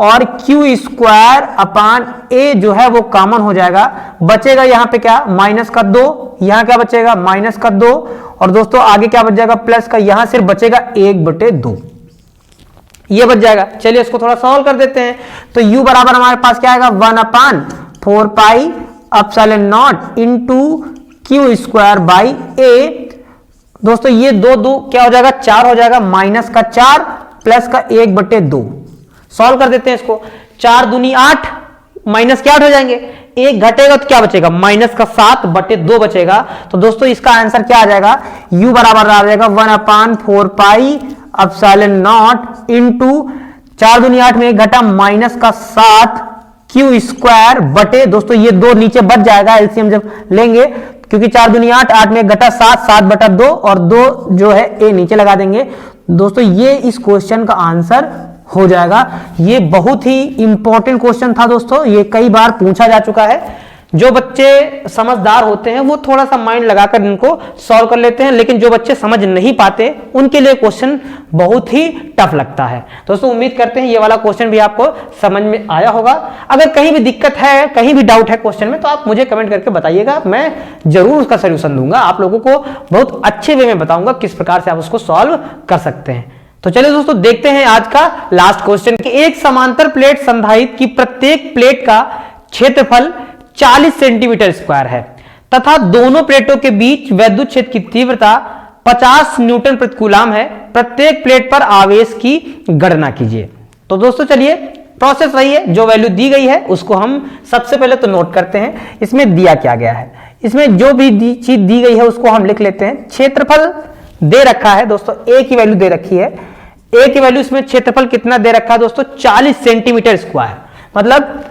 और Q स्क्वायर अपान A जो है वो कॉमन हो जाएगा, बचेगा यहाँ पे क्या माइनस का 2, यहाँ क्या बचेगा माइनस का 2, और दोस्तों आगे क्या बच जाएगा प्लस का, यहाँ सिर्फ बचेगा 1/2, ये बच जाएगा। चलिए इसको थोड़ा सॉल्व कर देते हैं, तो U बराबर हमारे पास क्या आएगा 1/4 pi epsilon not into Q square by A, दोस्तों ये दो क्या हो जाएगा 4 हो जाएगा, माइनस का 4 प्लस का 1/2, सॉल्व कर देते हैं इसको, 4 दूनी 8 माइनस के 8 हो जाएंगे, 1 घटेगा तो क्या बचेगा माइनस का 7/2 बचेगा। तो दोस्तों इसका आंसर क्या आ जाएगा, U बराबर आ जाएगा 1/4 पाई एप्सिलॉन नॉट इनटू 4 दूनी 8 में 1 घटा माइनस का 7 Q स्क्वायर बटे, दोस्तों ये 2 नीचे बच जाएगा एलसीएम जब लेंगे, क्योंकि 4 दूनी 8, 8 में 1 घटा 7, 7/2 और 2 जो है A नीचे लगा देंगे। दोस्तों ये इस क्वेश्चन का आंसर हो जाएगा। ये बहुत ही इंपॉर्टेंट क्वेश्चन था दोस्तों, ये कई बार पूछा जा चुका है, जो बच्चे समझदार होते हैं वो थोड़ा सा माइंड लगाकर इनको सॉल्व कर लेते हैं, लेकिन जो बच्चे समझ नहीं पाते उनके लिए क्वेश्चन बहुत ही टफ लगता है। दोस्तों उम्मीद करते हैं ये वाला क्वेश्चन भी आपको समझ में आया होगा। अगर कहीं भी दिक्कत है, कहीं भी डाउट है क्वेश्चन में, तो आप मुझे कमेंट करके बताइएगा, मैं जरूर उसका सोल्यूशन दूंगा। आप लोगों को बहुत अच्छे वे में बताऊंगा किस प्रकार से आप उसको सॉल्व कर सकते हैं। तो चलिए दोस्तों देखते हैं आज का लास्ट क्वेश्चन कि एक समांतर प्लेट संधारित्र की प्रत्येक प्लेट का क्षेत्रफल 40 सेंटीमीटर स्क्वायर है तथा दोनों प्लेटों के बीच वैद्युत क्षेत्र की तीव्रता 50 न्यूटन प्रति कूलम है। प्रत्येक प्लेट पर आवेश की गणना कीजिए। तो दोस्तों चलिए प्रोसेस वही है, जो वैल्यू दी गई है उसको हम सबसे पहले तो नोट करते हैं। इसमें दिया क्या गया है, इसमें जो भी चीज दी गई है उसको हम लिख लेते हैं। क्षेत्रफल दे रखा है दोस्तों, ए की वैल्यू दे रखी है। ए की वैल्यू इसमें क्षेत्रफल कितना दे रखा है दोस्तों, 40 सेंटीमीटर स्क्वायर, मतलब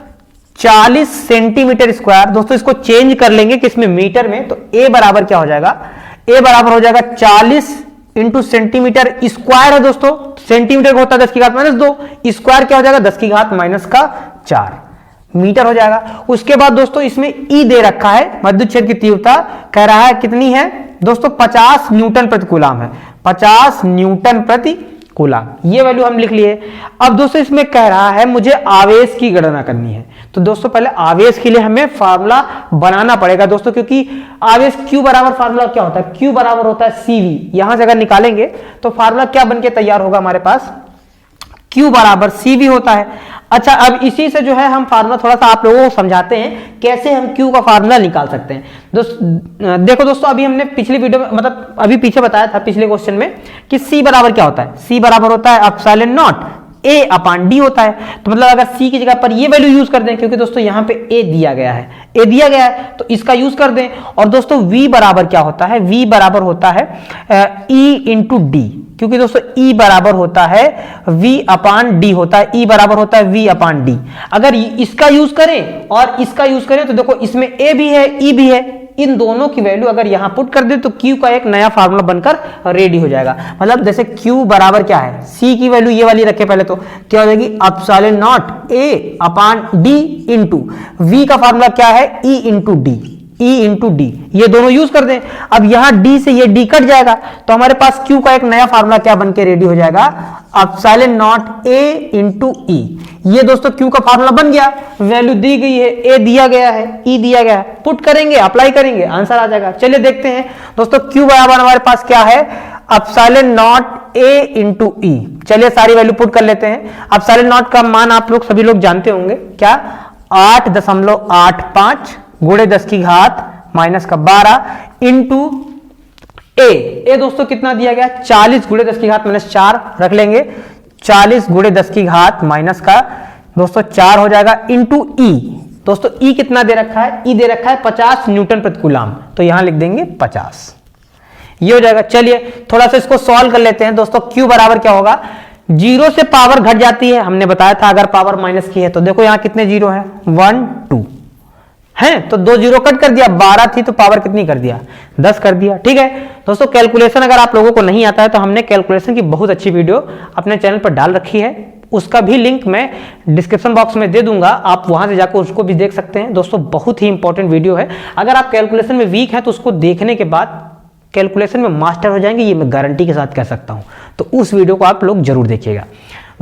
40 सेंटीमीटर स्क्वायर। दोस्तों इसको चेंज कर लेंगे किसमें, मीटर में, तो ए बराबर क्या हो जाएगा, ए बराबर हो जाएगा 40 इंटू सेंटीमीटर स्क्वायर है दोस्तों। सेंटीमीटर का होता है 10 की घात माइनस 2, स्क्वायर क्या हो जाएगा 10 की घात माइनस का 4 मीटर हो जाएगा। उसके बाद दोस्तों इसमें ई दे रखा है, विद्युत क्षेत्र की तीव्रता कह रहा है कितनी है दोस्तों, 50 न्यूटन प्रति कूलम है, 50 न्यूटन प्रति कूलम, ये वैल्यू हम लिख लिए। अब दोस्तों इसमें कह रहा है मुझे आवेश की गणना करनी है। तो दोस्तों पहले आवेश के लिए हमें फार्मूला बनाना पड़ेगा दोस्तों, क्योंकि आवेश Q बराबर फार्मूला क्या होता है, Q बराबर होता है CV। यहां से अगर निकालेंगे तो फार्मूला क्या बनके तैयार होगा हमारे पास, Q बराबर CV होता है। अच्छा अब इसी से जो है हम फार्मूला थोड़ा सा आप लोगों को समझाते हैं कैसे हम Q का फार्मूला निकाल सकते हैं। देखो दोस्तों अभी हमने पिछली वीडियो में, मतलब अभी पीछे बताया था पिछले क्वेश्चन में कि C बराबर क्या होता है, C बराबर होता है epsilon not A upon D होता है। तो मतलब अगर C की जगह पर ये वैल्यू यूज कर दें, क्योंकि दोस्तों यहाँ पे A दिया गया है, A दिया गया है तो इसका यूज कर दें। और दोस्तों V बराबर क्या होता है, V बराबर होता है E इंटू D, क्योंकि दोस्तों E बराबर होता है V अपान D होता है, E बराबर होता है V अपान D। अगर इसका यूज करें और इसका यूज करें तो देखो इसमें A भी है E भी है, इन दोनों की वैल्यू अगर यहां पुट कर दे तो Q का एक नया फार्मूला बनकर रेडी हो जाएगा। मतलब जैसे Q बराबर क्या है, C की वैल्यू ये वाली रखे पहले, तो क्या हो जाएगी epsilon not A upon D into V का फार्मूला क्या है E into D, E into D, ये दोनों यूज कर दें। अब यहां D से ये D कट जाएगा तो हमारे पास Q का एक नया फार्मूला क्या बन के रेडी हो जाएगा, epsilon not A into E। ये दोस्तों Q का फार्मूला बन गया, वैल्यू दी गई है, A दिया गया है, E दिया गया है, पुट करेंगे अप्लाई करेंगे आंसर आ जाएगा। चलिए देखते हैं दोस्तों Q बराबर हमारे पास क्या है, epsilon not A into E। चलिए सारी वैल्यू पुट कर लेते हैं। एप्सिलॉन नॉट का मान आप लोग सभी लोग जानते होंगे, क्या 8.85 गुणे 10 की घात माइनस का 12 इंटू ए दोस्तों कितना दिया गया 40 गुणे 10 की घात माइनस 4 रख लेंगे, 40 गुणे 10 की घात माइनस का दोस्तों 4 हो जाएगा इंटू ई। दोस्तों ई कितना दे रखा है, ई दे रखा है 50 न्यूटन प्रति कूलम, तो यहां लिख देंगे 50, ये हो जाएगा। चलिए थोड़ा सा इसको सॉल्व कर लेते हैं दोस्तों। Q बराबर क्या होगा, 0 से पावर घट जाती है, हमने बताया था अगर पावर माइनस की है तो देखो यहां कितने जीरो है, 1 2 है, तो 2 जीरो कट कर दिया, 12 थी तो पावर कितनी कर दिया 10 कर दिया। ठीक है दोस्तों, कैलकुलेशन अगर आप लोगों को नहीं आता है तो हमने कैलकुलेशन की बहुत अच्छी वीडियो अपने चैनल पर डाल रखी है, उसका भी लिंक मैं डिस्क्रिप्शन बॉक्स में दे दूंगा, आप वहां से जाकर उसको भी देख सकते हैं। दोस्तों बहुत ही इंपॉर्टेंट वीडियो है, अगर आप कैलकुलेशन में वीक है तो उसको देखने के बाद कैलकुलेशन में मास्टर हो जाएंगे, ये मैं गारंटी के साथ कह सकता हूं। तो उस वीडियो को आप लोग जरूर देखिएगा।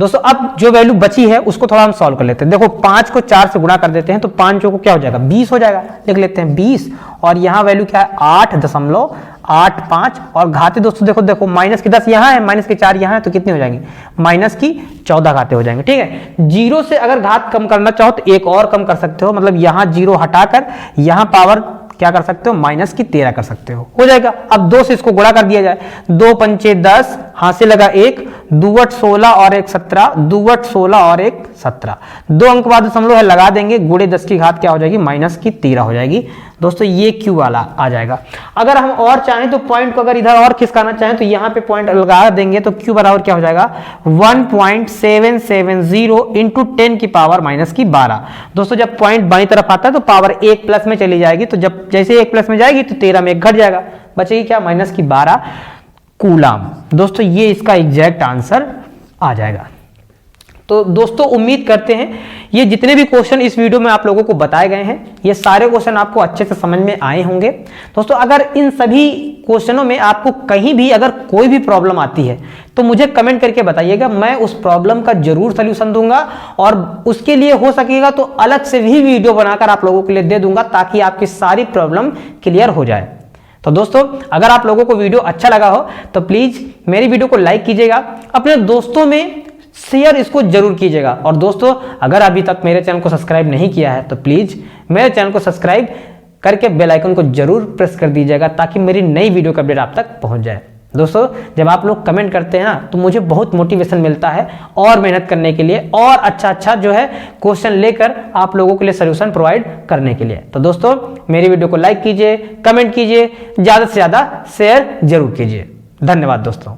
दोस्तों अब जो वैल्यू बची है उसको थोड़ा हम सॉल्व कर लेते हैं। देखो 5 को 4 से गुणा कर देते हैं तो 5 को क्या हो जाएगा 20 हो जाएगा, लिख लेते हैं 20। और यहाँ वैल्यू क्या है 8.85 और घाते दोस्तों देखो माइनस की 10 यहाँ है, माइनस की 4 यहाँ है, तो कितनी हो जाएंगी माइनस की 14 घाते हो जाएंगे। ठीक है, 0 से अगर घात कम करना चाहो तो एक और कम कर सकते हो, मतलब यहाँ 0 हटाकर यहाँ पावर क्या कर सकते हो माइनस की 13 कर सकते हो जाएगा। अब 2 से इसको गुणा कर दिया जाए, 2 पंचे 10, हाथ से लगा 1, 2 8 16 और 1 17, 2 8 16 और 1 17, 2 अंक बाद दशमलव है लगा देंगे, गुणे 10 की घात क्या हो जाएगी माइनस की 13 हो जाएगी। दोस्तों ये Q वाला आ जाएगा। अगर हम और चाहें तो पॉइंट को अगर इधर और खिसकाना चाहें तो यहाँ पे पॉइंट लगा देंगे तो Q बराबर क्या हो जाएगा 1.770 इंटू 10 की पावर माइनस की 12। दोस्तों जब पॉइंट बाईं तरफ आता है तो पावर 1 प्लस में चली जाएगी, तो जब जैसे 1 प्लस में जाएगी तो 13 में 1 घट जाएगा, बचेगी क्या माइनस की 12 कूलम। दोस्तों ये इसका एग्जैक्ट आंसर आ जाएगा। तो दोस्तों उम्मीद करते हैं ये जितने भी क्वेश्चन इस वीडियो में आप लोगों को बताए गए हैं ये सारे क्वेश्चन आपको अच्छे से समझ में आए होंगे। दोस्तों अगर इन सभी क्वेश्चनों में आपको कहीं भी अगर कोई भी प्रॉब्लम आती है तो मुझे कमेंट करके बताइएगा, मैं उस प्रॉब्लम का जरूर सलूशन दूंगा और उसके लिए हो सकेगा तो अलग से भी वीडियो बनाकर आप लोगों के लिए दे दूंगा ताकि आपकी सारी प्रॉब्लम क्लियर हो जाए। तो दोस्तों अगर आप लोगों को वीडियो अच्छा लगा हो तो प्लीज मेरी वीडियो को लाइक कीजिएगा, अपने दोस्तों में शेयर इसको जरूर कीजिएगा। और दोस्तों अगर अभी तक मेरे चैनल को सब्सक्राइब नहीं किया है तो प्लीज मेरे चैनल को सब्सक्राइब करके बेल आइकन को जरूर प्रेस कर दीजिएगा ताकि मेरी नई वीडियो का अपडेट आप तक पहुंच जाए। दोस्तों जब आप लोग कमेंट करते हैं ना तो मुझे बहुत मोटिवेशन मिलता है और मेहनत करने के लिए और अच्छा जो है क्वेश्चन लेकर आप लोगों के लिए सलूशन प्रोवाइड करने के लिए। तो दोस्तों मेरी वीडियो को लाइक कीजिए, कमेंट कीजिए, ज्यादा से ज्यादा शेयर जरूर कीजिए। धन्यवाद दोस्तों।